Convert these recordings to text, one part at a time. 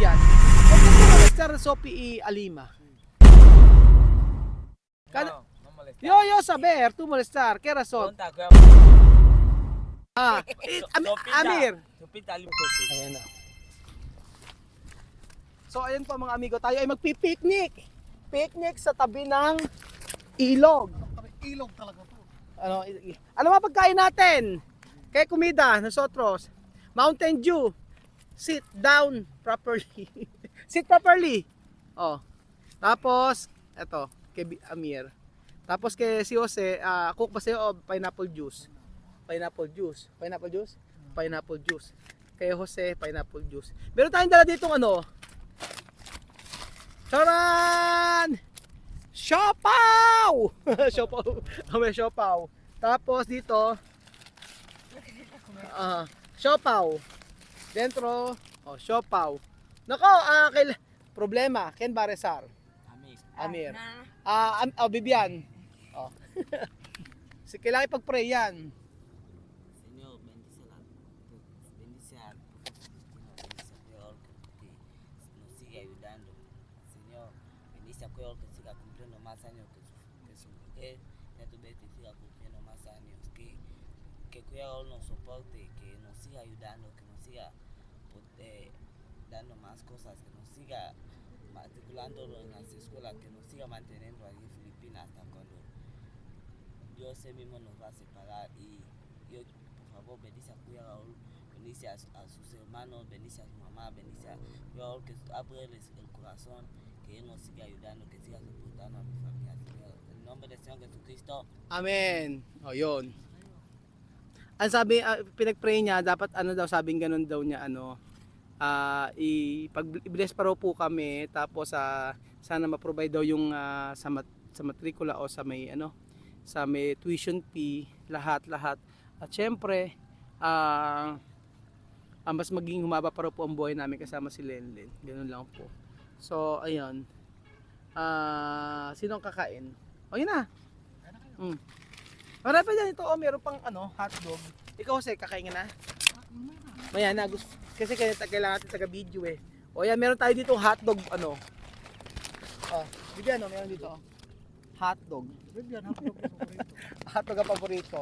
Bibian. Huwag ka molestar Sophie Alima. Kada, yo saber, tu molestar, que razón? Amir. Ayan na. So ayun po mga amigo, tayo ay magpi-picnic. Picnic sa tabi ng ilog. Ilog talaga to. Ano mga pagkain natin? Kaya kumida, nosotros. Mountain Dew. Sit down properly. Sit properly. Oh. Tapos, eto, kay Amir. Tapos kay si Jose, cook ba sa'yo o pineapple juice? Pineapple juice. Pineapple juice? Pineapple juice. Kay Jose, pineapple juice. Meron tayong dala ditong ano. Charan! Siopaw! Siopaw. May siopaw. Tapos dito, siopaw. Dentro, siopaw. Nako, problema, Ken Baresar. Amir. Bibian. Kailangan ipag-pray yan. Señor, bendice a nos sigue ayudando. Señor, bendice a Coyol que siga cumpliendo más años que su mujer, ya tu vez siga cumpliendo más años, que Coyol nos soporte, que nos siga ayudando, que nos siga dando más cosas, que nos siga matriculándolo en las escuelas, que nos siga manteniendo aquí en Filipinas hasta cuando Dios mismo nos va a separar. Y yo, por favor, bendice a Raúl, bendice a sus hermanos, bendice a su mamá, bendice a Raúl, que abre el corazón, que Él nos siga ayudando, que siga soportando a mi familia, Señor. En el nombre del Señor Jesucristo. Amen. O yun. Ang sabi, pinag-pray niya, dapat sabing ganun daw niya, i-bless pa raw po kami, tapos sana ma-provide daw yung sa matrikula o sa may sa may tuition fee, lahat. At syempre, mas maging humaba pa raw po ang buhay namin kasama si Lenlen. Ganun lang po. So, ayun. Sino ang kakain? O, yun na. Marami pa dyan ito. Meron pang hotdog. Ikaw, Jose, kakain ka na? Mayan na. Kasi kailangan natin taga-video eh. O, yan. Meron tayo dito hotdog. Bigyan, meron dito. Hotdog. Bigyan, hotdog ang paborito. Hotdog ang paborito.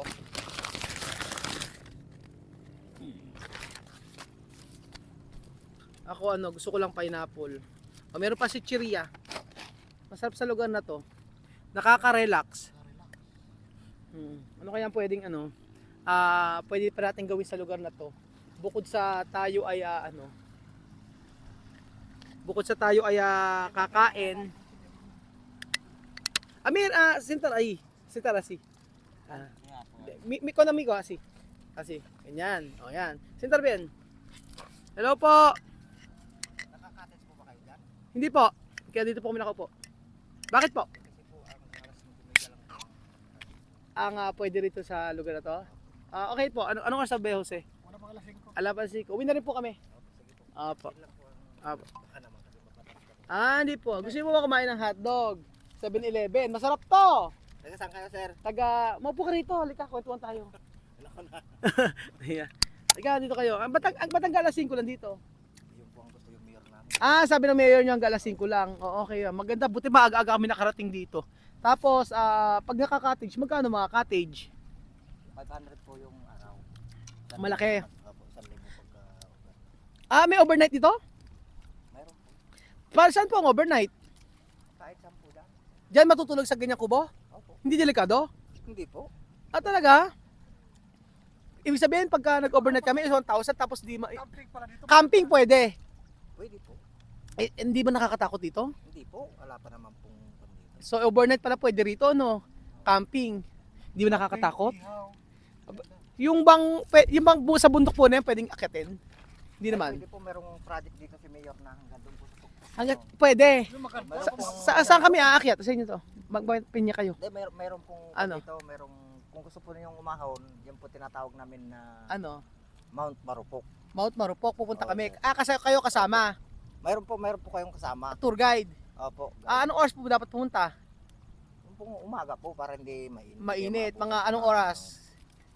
Ako gusto ko lang pineapple. Meron pa si Chiria. Masarap sa lugar na to. Nakaka-relax. Ano kaya pwedeng pwede pa natin gawin sa lugar na to? Bukod sa tayo ay kakain. Amir, sintarasi. Mikonomigo asi. Ganyan. O yan. Sintar bien. Hello po. Nakakates po ba kayo dyan? Hindi po. Kaya dito po kami nakaupo. Bakit po? Kasi po, alas 5:30 lang po. Pwede rito sa lugar na to? Okay po. Anong oras sabi, Jose? Wala pang alas 5. Alapan si ko. Uwi na rin po kami. Sige po. Apo. Yun lang po Apo. baka naman kasi mapatas. Hindi po. Gusto mo ba kumain ng hotdog? 7-Eleven. Masarap to. Taga saan kayo, sir? Maupo ka rito. Halika, kwentuhan tayo. Wala ko na. Ayan. Halika, dito kayo. Ang batang alas 5 lang dito. Yun po ang gusto yung mayor namin. Sabi ng mayor nyo hanggang alas 5 lang. Okay. Maganda. Buti maaga-aga kami nakarating dito. Tapos, pag naka-cottage, magkano mga cottage? 500 po yung araw. Malaki. Opo, 1,000 pagka. May overnight dito? Mayroon po. Para saan po ang overnight? Kahit 10 lang. Diyan matutulog sa ganyang kubo? Opo. Hindi delikado? Hindi po. Talaga? Ibig sabihin, pagka nag-overnight kami, 1,000 tapos Camping pala dito. camping pwede. Pwede po. Hindi ba nakakatakot dito? Hindi po. Wala pa naman pong dito. So, overnight pala pwede rito, no? Camping. Hindi ba nakakatakot? Yung bang sa bundok po na yan, pwedeng akyatin? Hindi naman. Pwede po, merong project dito si Mayor na hanggang doon po sa tuktok. Hanggat, pwede. Meron pong, Saan kami aakyat? Sa inyo to? Magpinya kayo. Hindi, meron pong dito, kung gusto po ninyong umahon, yan po tinatawag namin na Mount Marupok. Mount Marupok, pupunta kami. Kasi kayo kasama. Meron po kayong kasama. Tour guide. Opo. Anong oras po dapat pumunta? Yung pong umaga po para hindi mainit. Mainit. Mga anong oras?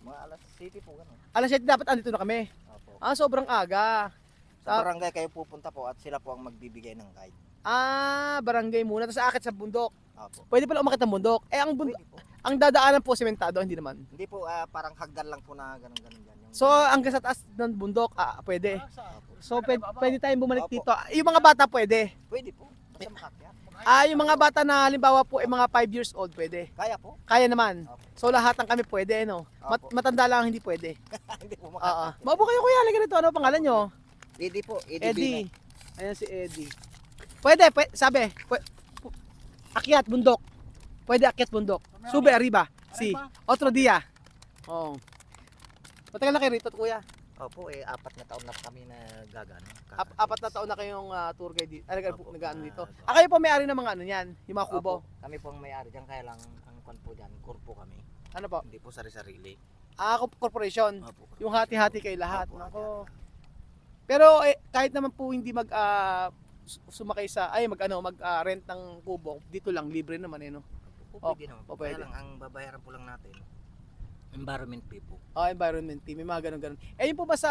Mga alas 7 po gano'n. Alas 7 dapat andito na kami. Opo. Sobrang aga. Sa barangay kayo pupunta po at sila po ang magbibigay ng guide. Barangay muna, tapos aakit sa bundok. Opo. Pwede pala umakit ng bundok. Ang bundok, Pwede po. ang dadaanan po sementado, hindi naman. Hindi po, parang hagdan lang po na ganun-ganun dyan. So, hanggang sa taas ng bundok, pwede. Opo. So, pwede tayong bumalik Opo. dito. Yung mga bata pwede. Pwede po. Basta makakyat. Yung mga bata na halimbawa po, mga 5 years old, pwede. Kaya po. Kaya naman. Opo. So, lahat ng kami pwede, no? Opo. Matanda lang ang hindi pwede. Hindi po Oo. makakyat. Maupo kayo, kuya. Halika nito. Ano pangalan nyo? Eddie po. Eddie. Ayan si Eddie. Pwede, sabi. Akyat, bundok. Pwede akyat, bundok. Sube, arriba. Si. Otro dia. Oo. Matagal na kayo rito, kuya. Opo, 4 na taon na kami na gagano. 4 na taon na kayong tour guide dito. Opo, Nag-ano dito. opo. Kayo po may-ari ng mga ano yan, yung mga kubo. Opo, kami po ang may-ari dyan, kaya lang ang kwan po dyan, kurpo kami. Ano po? Hindi po sari-sarili. Corporation. Opo. Yung hati-hati kayo lahat. Opo, Nako. Pero kahit naman po hindi sumakay sa mag-rent ng kubo, dito lang libre naman no. Opo, pwede naman po. pwede. Kaya lang ang babayaran po lang natin, environment fee po. Environment team, may mga ganun. Yun po ba sa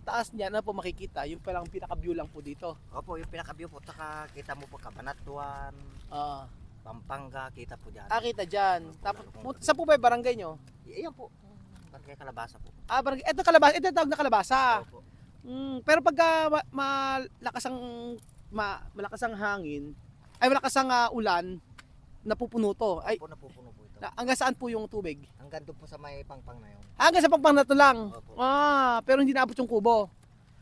taas niya na po makikita, yung palang pinaka-view lang po dito. Opo, yung pinaka-view po, taka kita mo po Cabanatuan, Ah, Pampanga, kita po dyan. kita dyan. Tapos sa po ba yung barangay nyo? Iyan po, barangay Kalabasa po. Barangay, ito kalabasa, ito tawag na kalabasa. Opo. Pero pagka malakas ang hangin, malakas ang ulan, napupuno to. Opo, napupuno po ito. Hanggang saan po yung tubig? Hanggang doon po sa may pangpang na yun. Hanggang sa pangpang na to lang. Opo. Pero hindi naabot yung kubo.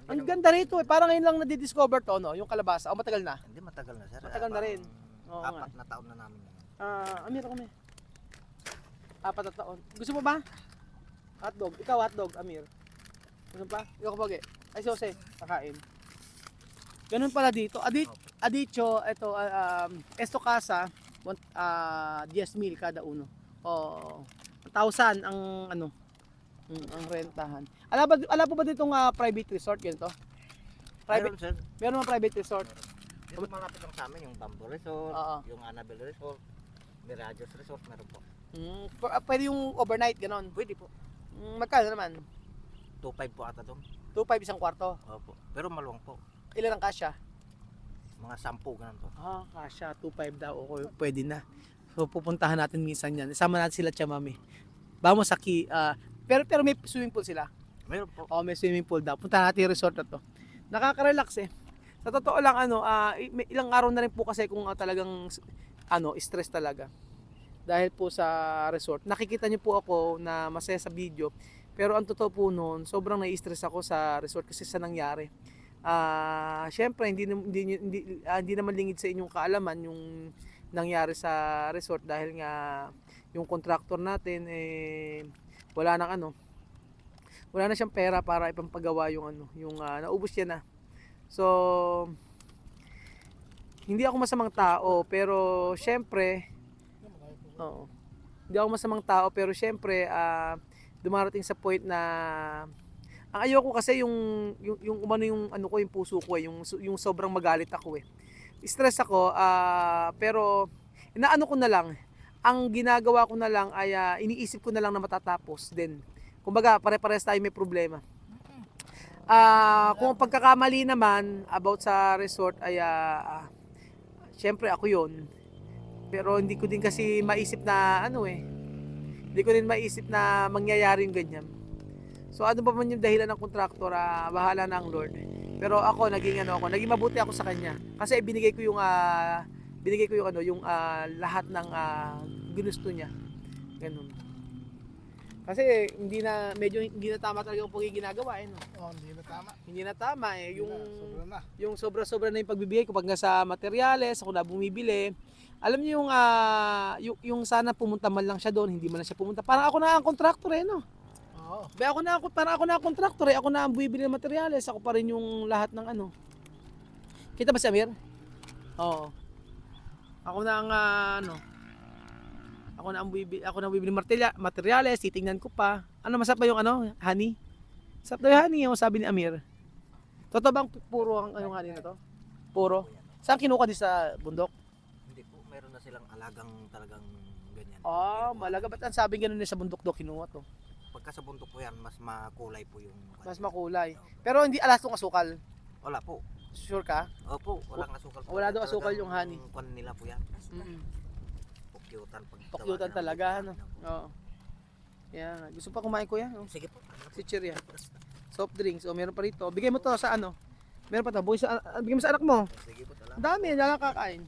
Ang Hindi ganda rito Parang ngayon lang nadidiscover to, no? Yung kalabasa. Matagal na. Hindi, matagal na sir. Matagal na rin. Oo nga. 4 na taon na namin. Amir, ako may. 4 na taon. Gusto mo ba? Hotdog. Ikaw hotdog, Amir. Gusto pa? Ikaw kapag Ay, si Jose, kakain. Ganun pala dito. Adicho, ito, esto casa, 10,000 kada uno. 1,000 ang ang rentahan. Ala po ba ditong private resort ganito? Meron sir. Meron mga private resort. Dito malapit lang sa amin yung Bamboo Resort, Oo. yung Annabelle Resort, Mirages Resort, meron po. Pwede yung overnight ganon. Pwede po. Magkano naman? 2.5 po ata doon. 2,500 isang kwarto. Opo. Pero maluwang po. Ilan ang kasya? Mga 10 ganun po. Kasya 2,500 daw. Okay, pwede na. So pupuntahan natin minsan yan. Isama natin sila Chamami. Vamos aquí. Pero may swimming pool sila. Meron po. May swimming pool daw. Punta natin yung resort na to. Nakaka-relax Sa totoo lang may ilang araw na rin po kasi kung talagang stress talaga. Dahil po sa resort. Nakikita niyo po ako na masaya sa video. Pero ang totoo po noon, sobrang nai-stress ako sa resort kasi sa nangyari. Syempre hindi naman lingid sa inyong kaalaman yung nangyari sa resort dahil nga yung contractor natin wala na siyang pera para ipampagawa yung naubos niya na. So hindi ako masamang tao pero syempre hindi ako masamang tao pero syempre dumarating sa point na ang ayoko kasi yung puso ko yung sobrang magalit ako stress ako pero inaano ko na lang ang ginagawa ko na lang ay iniisip ko na lang na matatapos din kumbaga pare-parehas tayo may problema kung pagkakamali naman about sa resort ay syempre ako yon pero hindi ko din kasi maisip na hindi ko din maisip na mangyayari yung ganyan. So ano ba man yung dahilan ng kontraktor, bahala na ang Lord. Pero ako naging mabuti ako sa kanya. Kasi binigay ko yung lahat ng ginusto niya. Ganun. Kasi hindi na tama talaga yung ginagawa no. Hindi na tama. Hindi na tama Sobra na. yung sobra-sobra na yung pagbibigay ko pag nasa materyales, ako na bumibili. Alam niyo yung sana pumunta man lang siya doon, hindi man lang siya pumunta. Parang ako na ang contractor no. Oo. Parang ako na ang contractor ako na ang bumibili ng materyales, ako pa rin yung lahat ng Kita ba si Amir? Oo. Ako na ang ako na ang bumibili materyales, titingnan ko pa. Masarap ba yung honey? Sarap daw yung honey, yung sabi ni Amir. Totoo bang puro ang honey na to? Puro? Saan kinuha din sa bundok? Hindi po, meron na silang alagang talagang ganyan. Malaga. Ba't ang sabi ganun sa bundok do kinuha to? Pagka sa bundok po yan, mas makulay po yung... Mas makulay. Pero hindi alas tong asukal. Wala po. Sure ka? Opo, walang asukal po. Wala daw asukal Talagang yung honey. kwan nila po yan. Mm. Pukyutan. pag Pakyutan tawagin talaga, namin. ano? Oo. Kaya nga. Gusto pa kumain kuya? Oh. Sige po. Si Cheria. Soft drinks. O, meron pa rito. Bigay mo to sa ano? Meron pa to. Bigay mo sa anak mo. Sige po, Ang salamat. dami. Yan ang kakain.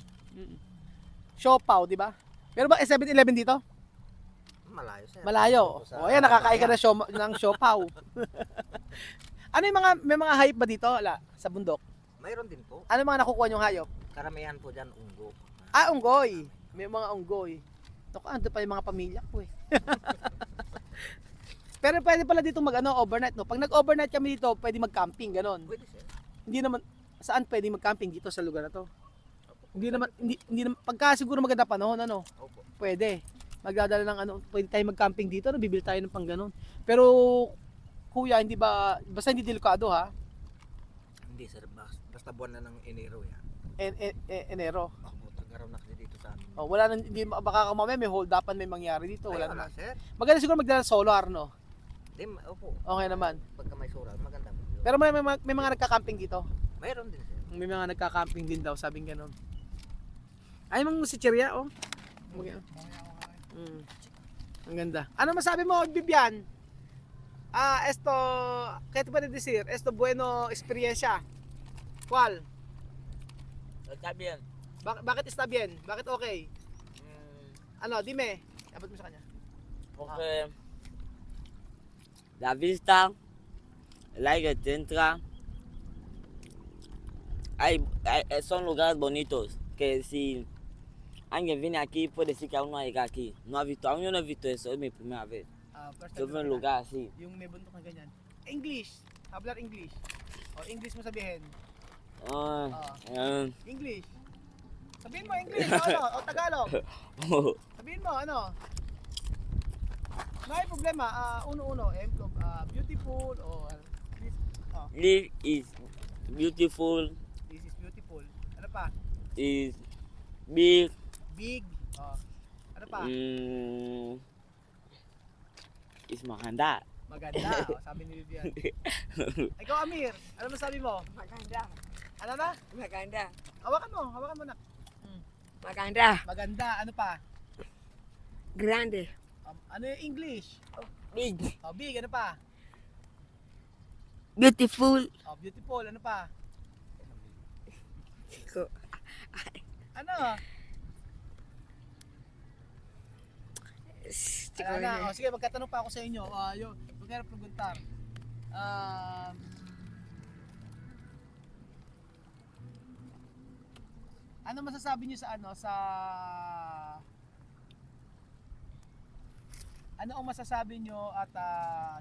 Siopaw, di ba? Meron ba 7-Eleven dito? Malayo sir. Malayo. O, ayan. Nakakain ka ng siopaw. Ano yung may mga hayop ba dito? Wala. Sa bundok. Mayroon din po. Ano mga nakukuha yung hayop? Karamihan po dyan, unggo. Ah, unggoy. May mga unggoy. Naku, ando pa yung mga pamilya ko eh. Pero pwede pala dito overnight, no? Pag nag-overnight kami dito, pwede mag-camping, ganon. Pwede sir. Hindi naman, saan pwede mag-camping dito sa lugar na to? Hindi naman, pagka siguro maganda panahon, ano? Opo. Pwede. Magdadala ng ano, pwede tayo mag-camping dito, no? Bibili tayo ng pang ganon. Pero, kuya, hindi ba, basta hindi delikado ha? Hindi sir, basta buwan na ng Enero yan. Enero. Opo, tagaraw na kasi dito sa amin. Oh, wala nang, hindi, baka mamaya may hold upan may mangyari dito. Ay, Wala wala naman. sir. Maganda siguro magdala ng solar, no? Opo. Okay naman. Pagka may sural, maganda po yun. Pero may mga nagka-camping dito. Mayroon din sir. May mga nagka-camping din daw, sabing ganun. Ay, mang si Cheria, oh. Ang ganda. Ano masabi mo, Bibian? Esto, ¿qué te puede decir? Esto bueno experiencia. ¿Cuál? Está bien. Bakit está bien? Bakit okay? Ano, dime. Abot mo sa kanya. Porque la vista, el aire te entra. Son lugares bonitos que si alguien viene aquí puede decir que aún no ha llegado aquí. No ha visto, aún yo no he visto eso, es mi primera vez. First Yo time veo un na- lugar así. Yung may bundok na ganyan. English. Hablar English. O, English mo sabihin. English. Sabihin mo English. O, ano? O, Tagalog. Sabihin mo, ano? No hay problema. Uno-uno. Beautiful. O, this, Live is beautiful, this is beautiful. Ano pa? is big. Big. O, ano pa? Is maganda. Maganda. O, sabi ni Vivian. Ikaw, Amir. Ano masabi mo? Maganda. Ano na? Maganda. Hawakan mo na. Maganda. Maganda. Ano pa? Grande. Ano yung English? Big. O, big. Ano pa? Beautiful. Oh, beautiful. Ano pa? Ko. Ano? Ano na? Oh, sige, magkatanong pa ako sa inyo. Yung magkano preguntar. Ano masasabi niyo sa ano ang masasabi niyo at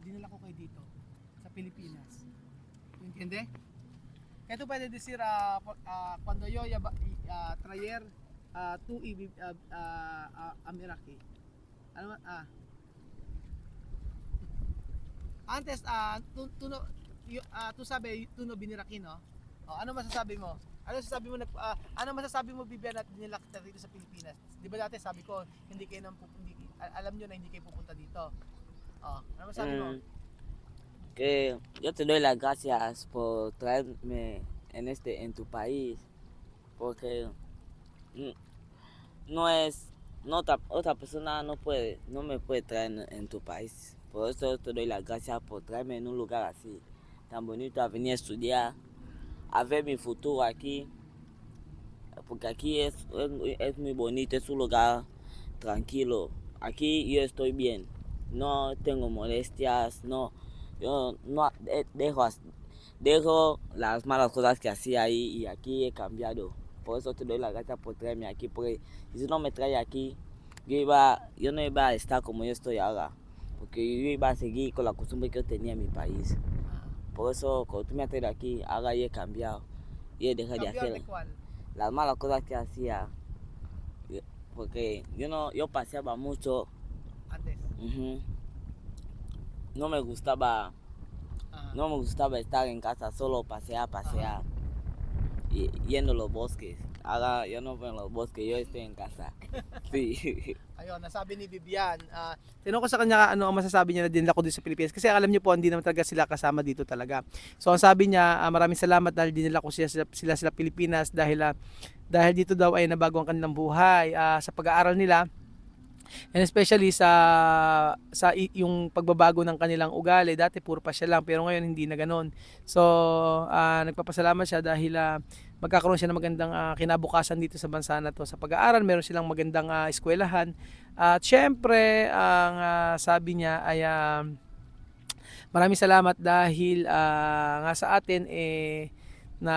dinala ko kayo dito sa Pilipinas? Entiende? ¿Qué tú puedes decir cuando yo traer tú y Amiraki? Ano antes tú sabi tú no biniraki, no? Oh, ano masasabi mo? Ano masasabi mo Bibian at dinala kita dito sa Pilipinas? 'Di ba dati sabi ko hindi kayo alam niyo na hindi kayo pupunta dito. Oh, ano masasabi mo? Que yo te doy las gracias por traerme en tu país, porque otra persona no me puede traer en tu país. Por eso te doy las gracias por traerme en un lugar así, tan bonito, a venir a estudiar, a ver mi futuro aquí, porque aquí es muy bonito, es un lugar tranquilo. Aquí yo estoy bien, no tengo molestias, yo no dejo las malas cosas que hacía ahí y aquí he cambiado. Por eso te doy las gracias por traerme aquí, porque si no me trae aquí, yo no iba a estar como yo estoy ahora, porque yo iba a seguir con la costumbre que yo tenía en mi país. Por eso cuando tú me has traído aquí, ahora yo he cambiado y he dejado de Cambiar de hacer cuál? las malas cosas que hacía, porque yo paseaba mucho. Antes. Ujú. No me gustaba estar en casa, solo pasear. yendo a los bosques. Ahora yo no veo en los bosques, yo estoy en casa. Sí. Ayun, nasabi ni Vivian, tinanong ko sa kanya ano ang masasabi niya na dinala ko dito sa Pilipinas. Kasi alam niyo po, hindi naman talaga sila kasama dito talaga. So ang sabi niya, maraming salamat dahil dinala ko sila Pilipinas dahil dito daw ay nabago ang kanilang buhay sa pag-aaral nila. And especially yung pagbabago ng kanilang ugali. Dati puro pa siya lang, pero ngayon hindi na ganoon. So nagpapasalamat siya dahil magkakaroon siya ng magandang kinabukasan dito sa bansa na to. Sa pag-aaral, meron silang magandang eskwelahan. At syempre, ang sabi niya ay maraming salamat dahil nga sa atin na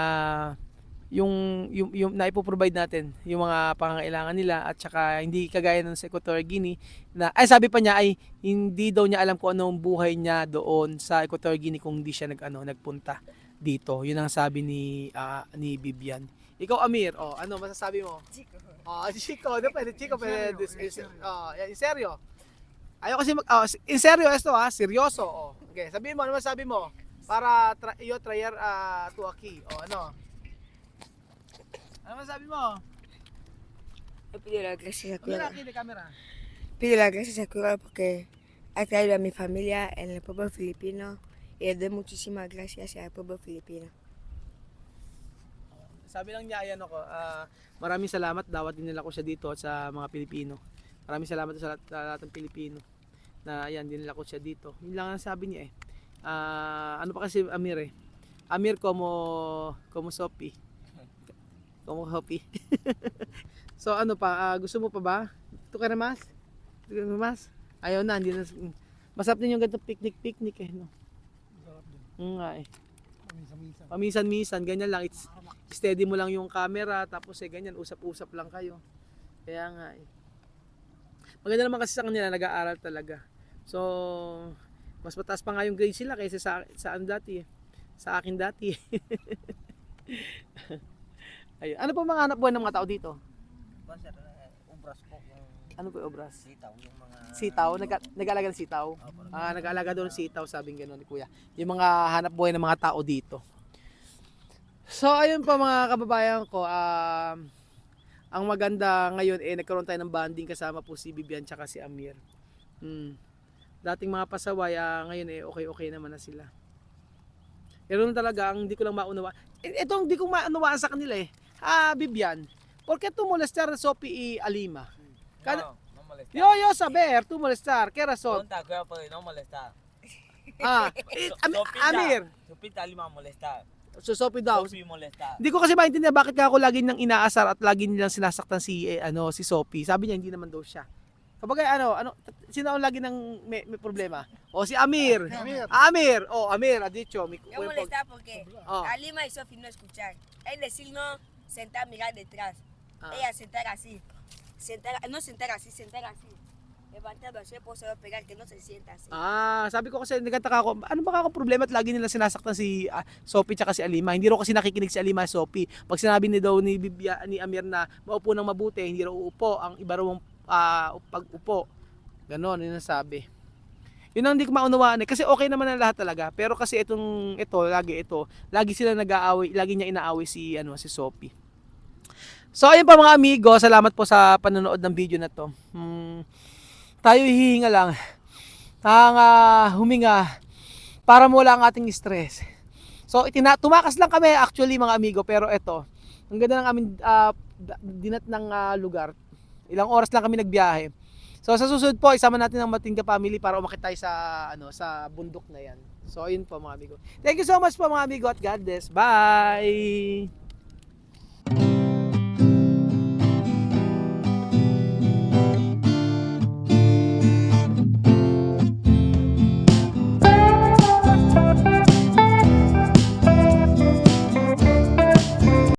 yung na-provide natin yung mga pangangailangan nila at saka hindi kagaya ng sa Equatorial Guinea na sabi pa niya ay hindi daw niya alam kung anong buhay niya doon sa Equatorial Guinea kung hindi siya nagpunta dito. Yun ang sabi ni Vivian. Ikaw Amir, ano masasabi mo? Chico. Chico, no pwede Chico, pwede in serio. Ayaw kasi in serio esto seryoso. Okay, sabihin mo ano masabi mo para traer to aquí. Ano? Ano masabi mo? Yo pido las gracias a Mira Cuba. aquí de cámara. Pido las gracias a Cuba porque ha traído a mi familia en el pueblo filipino y le doy muchísimas gracias al pueblo filipino. Sabi lang niya ayan ako, maraming salamat dawat dinala ko siya dito sa mga Pilipino. Maraming salamat sa lahat ng Pilipino na ayan dinala ko siya dito. Yun lang ang sabi niya ano pa kasi Amir Amir como Sophie. Como Sophie. So ano pa, gusto mo pa ba? Ito ka na mas? Ayaw na, hindi na. Masarap din yung ganitong picnic no. Sarap din. Nga Paminsan-minsan. Paminsan-minsan, ganyan lang. Steady mo lang yung camera, tapos ganyan, usap-usap lang kayo. Kaya nga maganda naman kasi sa kanila, nag-aaral talaga. So, mas mataas pa nga yung grade sila kaysa sa dati. Sa akin dati. Ayun. Ano po mga hanap buhay ng mga tao dito? Ubras po yung Ano po yung obras? sitaw, yung mga Sitaw? Nag-aalaga ng sitaw? Nag-aalaga doon ng sitaw, sabing gano'n ni Kuya. Yung mga hanap buhay ng mga tao dito. So, ayun pa mga kababayan ko. Ang maganda ngayon, nagkaroon tayo ng bonding kasama po si Vivian tsaka si Amir. Dating mga pasaway, ngayon okay naman na sila. Pero talaga, ang hindi ko lang maunawa. Ito ang hindi ko maunawaan sa kanila Vivian, ¿por qué tú molestar a Sophie y a Lima? No, no molestar. Yo saber, tú molestar, ¿qué razón? Pregunta, cuidado, porque no molestar. Amir, Sopita Lima molestar. so Sophie daw. Sophie molestar. Hindi ko kasi maintindihan bakit ako lagi nang inaasar at lagi nilang sinasaktan si Sophie. Sabi niya hindi naman daw siya. Kapag sino ang lagi nang may problema? Si Amir. Amir, ha dicho. Yo molestaba porque Oh. a Lima y Sophie no escuchar. Él decir no, sentar, mirar detrás. Ella sentar así. No sentar así, sentar así. Levantar los puedo solo pegar, que no se sienta así. Sabi ko kasi nagtataka ako, ano ba akong problema at lagi nila sinasaktan si Sophie tsaka si Alima. Hindi raw kasi nakikinig si Alima Sophie. Pag sinabi ni Amir na maupo ng mabuti, hindi raw uupo. Ang iba raw pag-upo. Ganon, yun ang sabi. Yun ang hindi ko maunawaan kasi okay naman ang lahat talaga. Pero kasi lagi sila nag-aaway, lagi niya inaaway si Sophie. So ayun pa mga amigo, salamat po sa panonood ng video na to. Tayo hihinga lang. Huminga para mawala ang ating stress. So tumakas lang kami actually mga amigo, pero ang ganda ng aming dinat ng lugar. Ilang oras lang kami nagbiyahe. So sa susunod po, isama natin ang Matinga family para umakyat tayo sa bundok na yan. So ayun po mga amigo. Thank you so much po mga amigo at God bless. Bye!